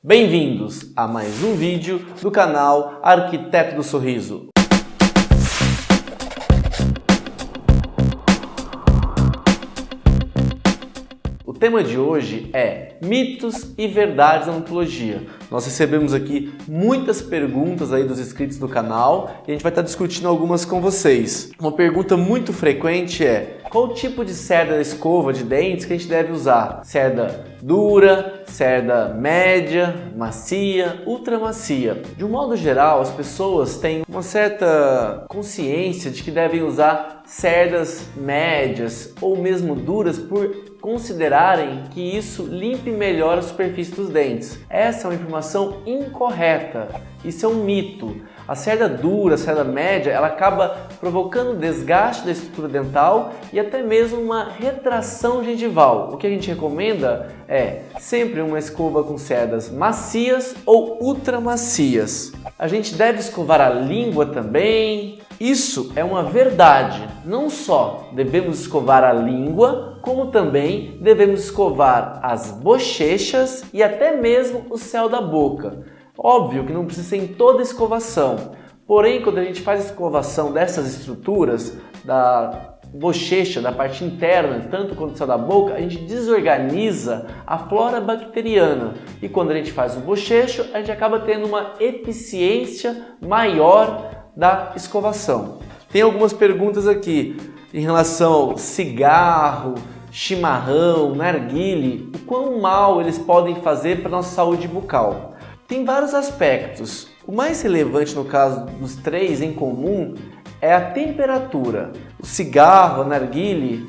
Bem-vindos a mais um vídeo do canal Arquiteto do Sorriso. O tema de hoje é mitos e verdades da odontologia. Nós recebemos aqui muitas perguntas aí dos inscritos do canal e a gente vai estar discutindo algumas com vocês. Uma pergunta muito frequente é: qual tipo de cerda da escova de dentes que a gente deve usar? Cerda dura, cerda média, macia, ultra macia. De um modo geral, as pessoas têm uma certa consciência de que devem usar cerdas médias ou mesmo duras por considerarem que isso limpe melhor a superfície dos dentes. Essa é uma informação incorreta. Isso é um mito. A cerda dura, a cerda média, ela acaba provocando desgaste da estrutura dental e até mesmo uma retração gengival. O que a gente recomenda é sempre uma escova com cerdas macias ou ultra macias. A gente deve escovar a língua também. Isso é uma verdade. Não só devemos escovar a língua, como também devemos escovar as bochechas e até mesmo o céu da boca. Óbvio que não precisa ser em toda a escovação, porém quando a gente faz a escovação dessas estruturas, da bochecha, da parte interna, tanto quanto o céu da boca, a gente desorganiza a flora bacteriana e quando a gente faz o bochecho, a gente acaba tendo uma eficiência maior da escovação. Tem algumas perguntas aqui em relação ao cigarro, chimarrão, narguile, o quão mal eles podem fazer para a nossa saúde bucal. Tem vários aspectos. O mais relevante no caso dos três em comum é a temperatura. O cigarro, a narguile,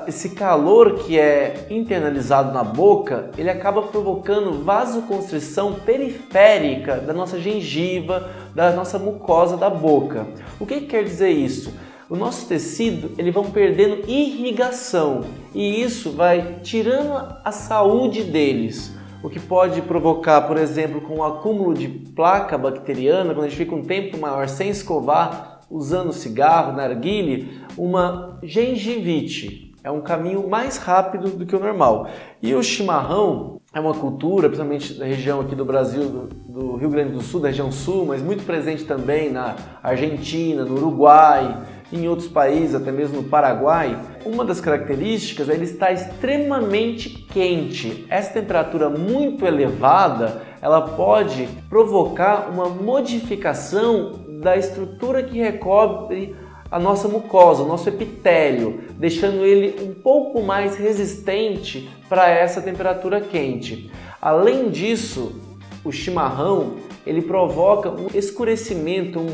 esse calor que é internalizado na boca, ele acaba provocando vasoconstrição periférica da nossa gengiva, da nossa mucosa da boca. O que quer dizer isso? O nosso tecido, ele vai perdendo irrigação e isso vai tirando a saúde deles. O que pode provocar, por exemplo, com o acúmulo de placa bacteriana, quando a gente fica um tempo maior sem escovar, usando cigarro, narguile, uma gengivite. É um caminho mais rápido do que o normal. E o chimarrão é uma cultura, principalmente da região aqui do Brasil, do Rio Grande do Sul, da região sul, mas muito presente também na Argentina, no Uruguai, em outros países, até mesmo no Paraguai. Uma das características é ele estar extremamente quente. Essa temperatura muito elevada, ela pode provocar uma modificação da estrutura que recobre a nossa mucosa, o nosso epitélio, deixando ele um pouco mais resistente para essa temperatura quente. Além disso, o chimarrão ele provoca um escurecimento,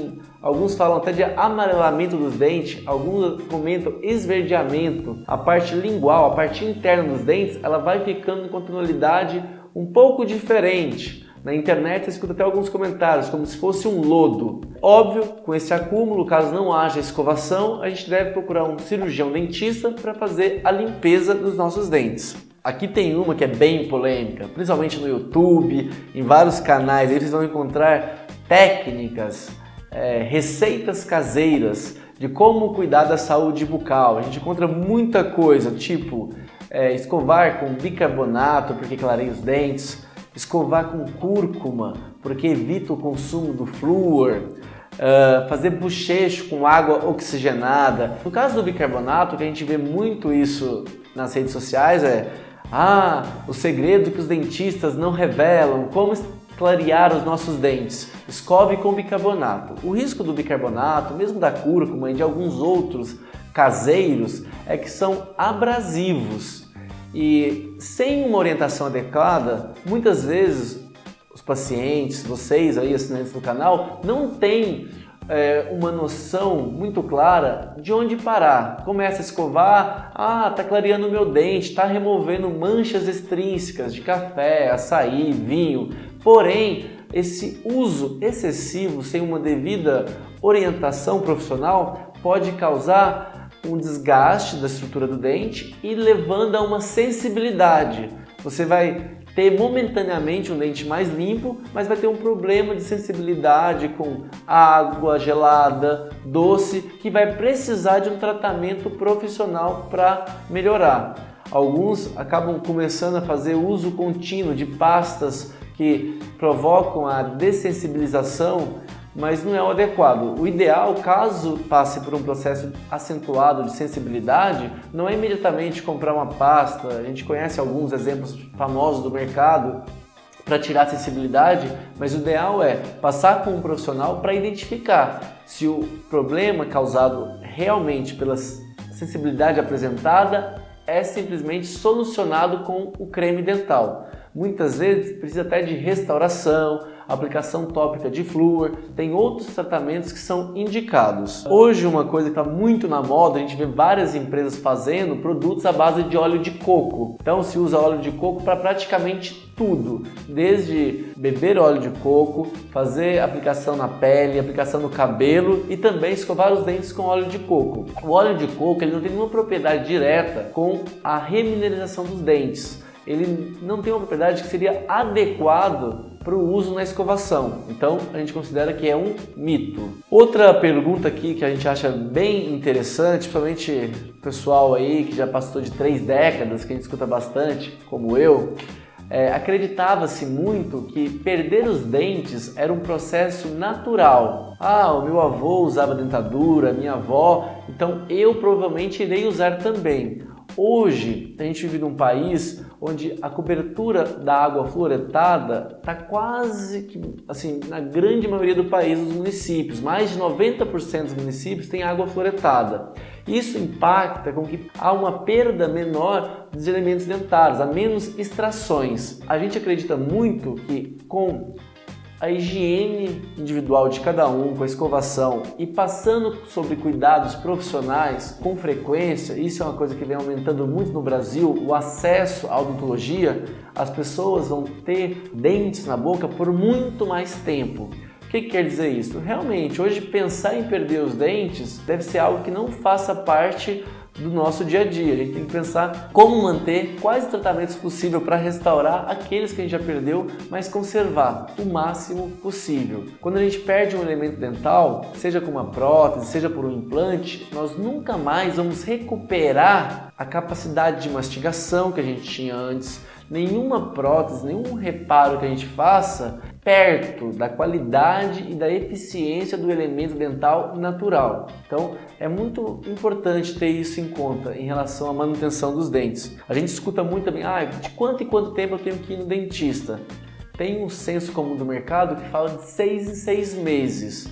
alguns falam até de amarelamento dos dentes, alguns comentam esverdeamento. A parte lingual, a parte interna dos dentes, ela vai ficando com tonalidade um pouco diferente. Na internet você escuta até alguns comentários, como se fosse um lodo. Óbvio, com esse acúmulo, caso não haja escovação, a gente deve procurar um cirurgião dentista para fazer a limpeza dos nossos dentes. Aqui tem uma que é bem polêmica, principalmente no YouTube, em vários canais, aí vocês vão encontrar técnicas, receitas caseiras de como cuidar da saúde bucal. A gente encontra muita coisa, tipo escovar com bicarbonato porque clareia os dentes, escovar com cúrcuma porque evita o consumo do flúor, fazer bochecho com água oxigenada. No caso do bicarbonato, que a gente vê muito isso nas redes sociais o segredo que os dentistas não revelam, como clarear os nossos dentes. Escove com bicarbonato. O risco do bicarbonato, mesmo da cúrcuma e de alguns outros caseiros, é que são abrasivos. E sem uma orientação adequada, muitas vezes os pacientes, vocês aí assinantes do canal, não têm uma noção muito clara de onde parar. Começa a escovar, tá clareando o meu dente, está removendo manchas extrínsecas de café, açaí, vinho. Porém, esse uso excessivo sem uma devida orientação profissional pode causar um desgaste da estrutura do dente e levando a uma sensibilidade. Você vai ter momentaneamente um dente mais limpo, mas vai ter um problema de sensibilidade com água gelada, doce, que vai precisar de um tratamento profissional para melhorar. Alguns acabam começando a fazer uso contínuo de pastas que provocam a dessensibilização, mas não é o adequado. O ideal, caso passe por um processo acentuado de sensibilidade, não é imediatamente comprar uma pasta. A gente conhece alguns exemplos famosos do mercado para tirar a sensibilidade, mas o ideal é passar com um profissional para identificar se o problema causado realmente pela sensibilidade apresentada é simplesmente solucionado com o creme dental. Muitas vezes precisa até de restauração, aplicação tópica de flúor, tem outros tratamentos que são indicados. Hoje uma coisa que está muito na moda, a gente vê várias empresas fazendo produtos à base de óleo de coco. Então se usa óleo de coco para praticamente tudo, desde beber óleo de coco, fazer aplicação na pele, aplicação no cabelo e também escovar os dentes com óleo de coco. O óleo de coco ele não tem nenhuma propriedade direta com a remineralização dos dentes. Ele não tem uma propriedade que seria adequado para o uso na escovação. Então a gente considera que é um mito. Outra pergunta aqui que a gente acha bem interessante, principalmente o pessoal aí que já passou de 3 décadas, que a gente escuta bastante, como eu, acreditava-se muito que perder os dentes era um processo natural. O meu avô usava dentadura, a minha avó, então eu provavelmente irei usar também. Hoje, a gente vive num país onde a cobertura da água fluoretada está quase que, assim, na grande maioria do país, dos municípios. Mais de 90% dos municípios têm água fluoretada. Isso impacta com que há uma perda menor dos elementos dentários, há menos extrações. A gente acredita muito que com a higiene individual de cada um, com a escovação e passando sobre cuidados profissionais com frequência, isso é uma coisa que vem aumentando muito no Brasil, o acesso à odontologia, as pessoas vão ter dentes na boca por muito mais tempo. O que quer dizer isso? Realmente, hoje pensar em perder os dentes deve ser algo que não faça parte do nosso dia a dia. A gente tem que pensar como manter, quais tratamentos possível para restaurar aqueles que a gente já perdeu, mas conservar o máximo possível. Quando a gente perde um elemento dental, seja com uma prótese, seja por um implante, nós nunca mais vamos recuperar a capacidade de mastigação que a gente tinha antes. Nenhuma prótese, nenhum reparo que a gente faça perto da qualidade e da eficiência do elemento dental natural. Então é muito importante ter isso em conta em relação à manutenção dos dentes. A gente escuta muito também, de quanto em quanto tempo eu tenho que ir no dentista? Tem um senso comum do mercado que fala de 6 em 6 meses.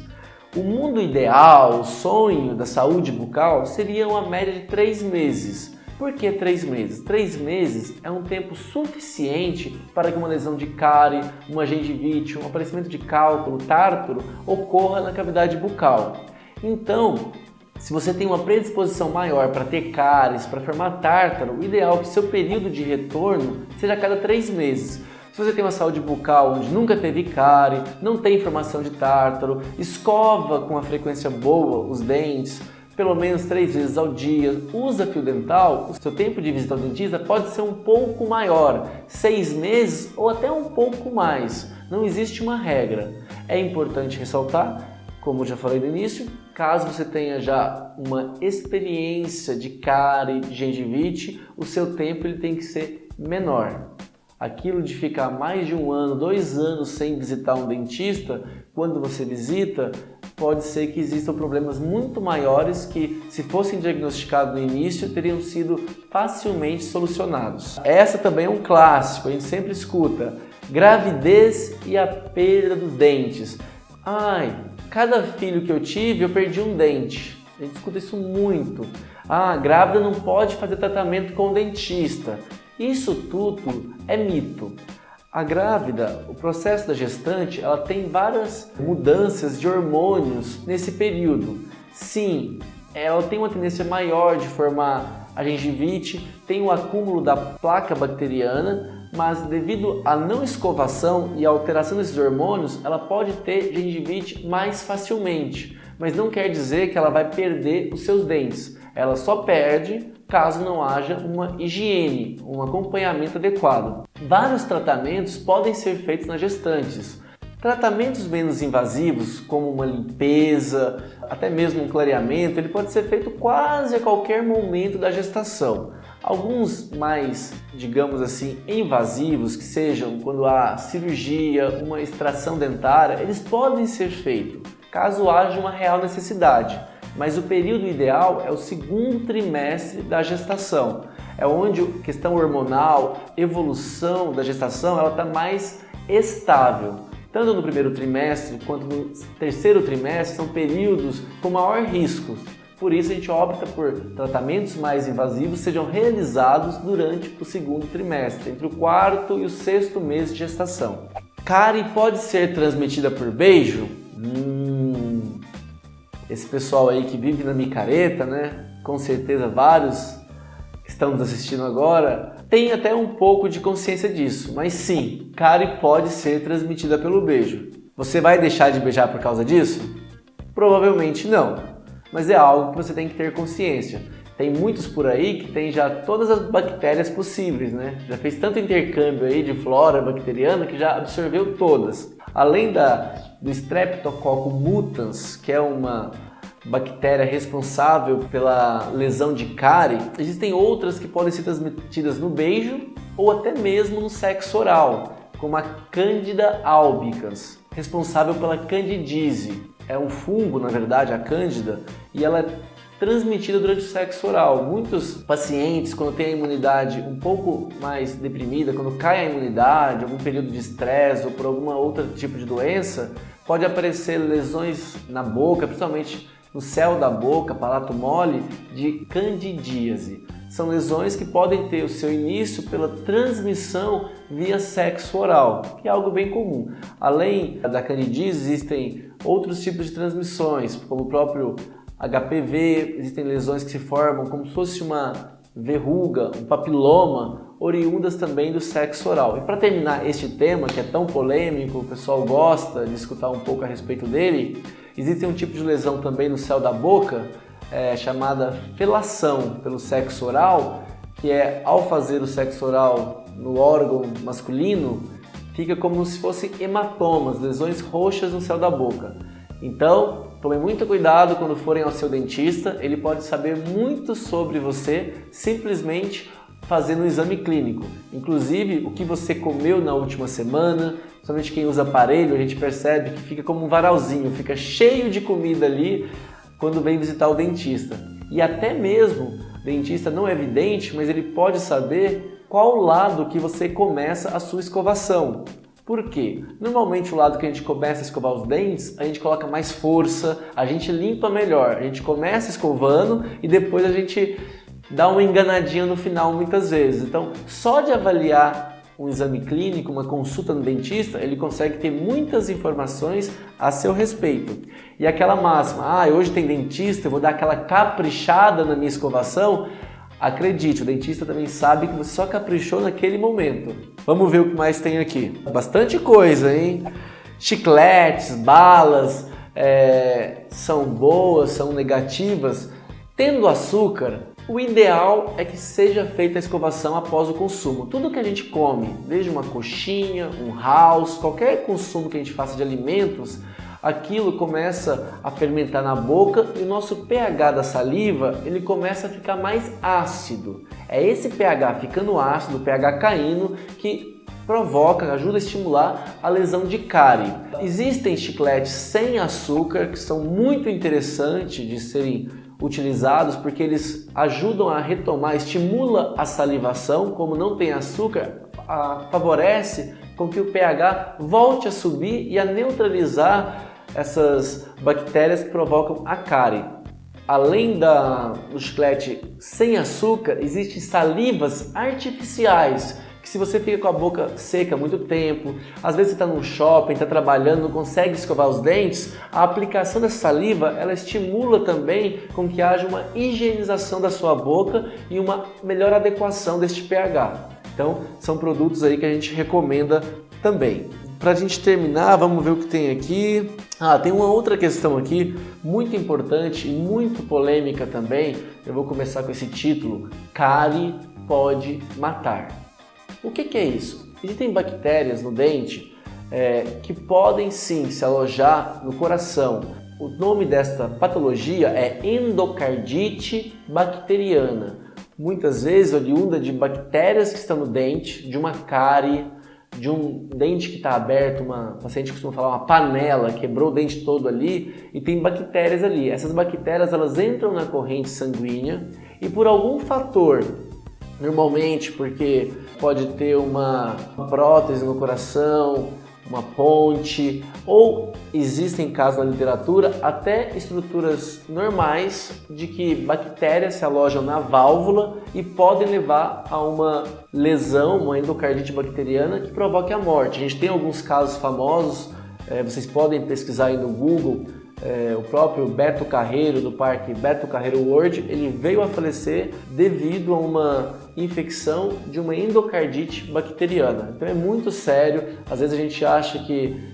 O mundo ideal, o sonho da saúde bucal seria uma média de 3 meses. Por que 3 meses? 3 meses é um tempo suficiente para que uma lesão de cárie, uma gengivite, um aparecimento de cálculo, tártaro ocorra na cavidade bucal. Então, se você tem uma predisposição maior para ter cáries, para formar tártaro, o ideal é que seu período de retorno seja a cada 3 meses. Se você tem uma saúde bucal onde nunca teve cárie, não tem formação de tártaro, escova com uma frequência boa os dentes, pelo menos 3 vezes ao dia, usa fio dental, o seu tempo de visita ao dentista pode ser um pouco maior, 6 meses ou até um pouco mais. Não existe uma regra. É importante ressaltar, como eu já falei no início, caso você tenha já uma experiência de cárie, de gengivite, o seu tempo ele tem que ser menor. Aquilo de ficar mais de 1 ano, 2 anos sem visitar um dentista, quando você visita, pode ser que existam problemas muito maiores que, se fossem diagnosticados no início, teriam sido facilmente solucionados. Essa também é um clássico, a gente sempre escuta. Gravidez e a perda dos dentes. Cada filho que eu tive, eu perdi um dente. A gente escuta isso muito. Grávida não pode fazer tratamento com o dentista. Isso tudo é mito. A grávida, o processo da gestante, ela tem várias mudanças de hormônios nesse período. Sim, ela tem uma tendência maior de formar a gengivite, tem o acúmulo da placa bacteriana, mas devido à não escovação e à alteração desses hormônios, ela pode ter gengivite mais facilmente. Mas não quer dizer que ela vai perder os seus dentes. Ela só perde caso não haja uma higiene, um acompanhamento adequado. Vários tratamentos podem ser feitos nas gestantes. Tratamentos menos invasivos, como uma limpeza, até mesmo um clareamento, ele pode ser feito quase a qualquer momento da gestação. Alguns mais, digamos assim, invasivos, que sejam quando há cirurgia, uma extração dentária, eles podem ser feitos, caso haja uma real necessidade. Mas o período ideal é o segundo trimestre da gestação. É onde a questão hormonal, evolução da gestação, ela está mais estável. Tanto no primeiro trimestre quanto no terceiro trimestre são períodos com maior risco. Por isso a gente opta por tratamentos mais invasivos sejam realizados durante o segundo trimestre, entre o quarto e o sexto mês de gestação. Cárie pode ser transmitida por beijo? Esse pessoal aí que vive na micareta, né? Com certeza vários que estão nos assistindo agora tem até um pouco de consciência disso, mas sim, cárie pode ser transmitida pelo beijo. Você vai deixar de beijar por causa disso? Provavelmente não. Mas é algo que você tem que ter consciência. Tem muitos por aí que tem já todas as bactérias possíveis, né? Já fez tanto intercâmbio aí de flora bacteriana que já absorveu todas. Além do Streptococcus mutans, que é uma bactéria responsável pela lesão de cárie, existem outras que podem ser transmitidas no beijo ou até mesmo no sexo oral, como a Candida albicans, responsável pela candidíase. É um fungo, na verdade, a cândida, e ela é transmitida durante o sexo oral. Muitos pacientes, quando têm a imunidade um pouco mais deprimida, quando cai a imunidade, algum período de estresse ou por alguma outra tipo de doença, pode aparecer lesões na boca, principalmente no céu da boca, palato mole, de candidíase. São lesões que podem ter o seu início pela transmissão via sexo oral, que é algo bem comum. Além da candidíase, existem outros tipos de transmissões, como o próprio HPV, existem lesões que se formam como se fosse uma verruga, um papiloma, oriundas também do sexo oral. E para terminar este tema, que é tão polêmico, o pessoal gosta de escutar um pouco a respeito dele, existe um tipo de lesão também no céu da boca, chamada felação pelo sexo oral, que é ao fazer o sexo oral no órgão masculino, fica como se fossem hematomas, lesões roxas no céu da boca. Então, tome muito cuidado quando forem ao seu dentista, ele pode saber muito sobre você simplesmente fazendo um exame clínico. Inclusive, o que você comeu na última semana, principalmente quem usa aparelho, a gente percebe que fica como um varalzinho, fica cheio de comida ali quando vem visitar o dentista. E até mesmo, o dentista não é vidente, mas ele pode saber qual lado que você começa a sua escovação. Por quê? Normalmente o lado que a gente começa a escovar os dentes, a gente coloca mais força, a gente limpa melhor. A gente começa escovando e depois a gente dá uma enganadinha no final muitas vezes. Então, só de avaliar um exame clínico, uma consulta no dentista, ele consegue ter muitas informações a seu respeito. E aquela máxima, hoje tem dentista, eu vou dar aquela caprichada na minha escovação, acredite, o dentista também sabe que você só caprichou naquele momento. Vamos ver o que mais tem aqui. Bastante coisa, hein? Chicletes, balas, são boas, são negativas. Tendo açúcar, o ideal é que seja feita a escovação após o consumo. Tudo que a gente come, desde uma coxinha, um house, qualquer consumo que a gente faça de alimentos, aquilo começa a fermentar na boca e o nosso pH da saliva ele começa a ficar mais ácido. É esse pH ficando ácido, o pH caindo, que provoca, ajuda a estimular a lesão de cárie. Existem chicletes sem açúcar que são muito interessantes de serem utilizados porque eles ajudam a retomar, estimula a salivação, como não tem açúcar, favorece com que o pH volte a subir e a neutralizar essas bactérias que provocam a cárie. Além do chiclete sem açúcar, existem salivas artificiais, que se você fica com a boca seca muito tempo, às vezes você está no shopping, está trabalhando, não consegue escovar os dentes, a aplicação dessa saliva, ela estimula também com que haja uma higienização da sua boca e uma melhor adequação deste pH. Então, são produtos aí que a gente recomenda também. Para a gente terminar, vamos ver o que tem aqui. Tem uma outra questão aqui, muito importante e muito polêmica também. Eu vou começar com esse título: cárie pode matar. O que é isso? Existem bactérias no dente que podem sim se alojar no coração. O nome desta patologia é endocardite bacteriana. muitas vezes oriunda de bactérias que estão no dente, de uma cárie, de um dente que está aberto, uma paciente costuma falar uma panela, quebrou o dente todo ali e tem bactérias ali. Essas bactérias elas entram na corrente sanguínea e por algum fator, normalmente porque pode ter uma prótese no coração, uma ponte, ou existem casos na literatura até estruturas normais de que bactérias se alojam na válvula e podem levar a uma lesão, uma endocardite bacteriana que provoque a morte. A gente tem alguns casos famosos, vocês podem pesquisar aí no Google, o próprio Beto Carreiro, do Parque Beto Carreiro World, ele veio a falecer devido a uma infecção de uma endocardite bacteriana. Então é muito sério, às vezes a gente acha que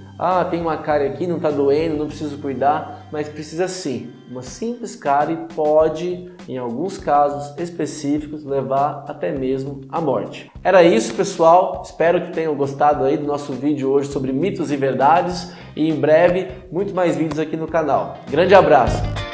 tem uma cárie aqui, não está doendo, não preciso cuidar, mas precisa sim. Uma simples cárie pode, em alguns casos específicos, levar até mesmo à morte. Era isso, pessoal. Espero que tenham gostado aí do nosso vídeo hoje sobre mitos e verdades e em breve, muito mais vídeos aqui no canal. Grande abraço!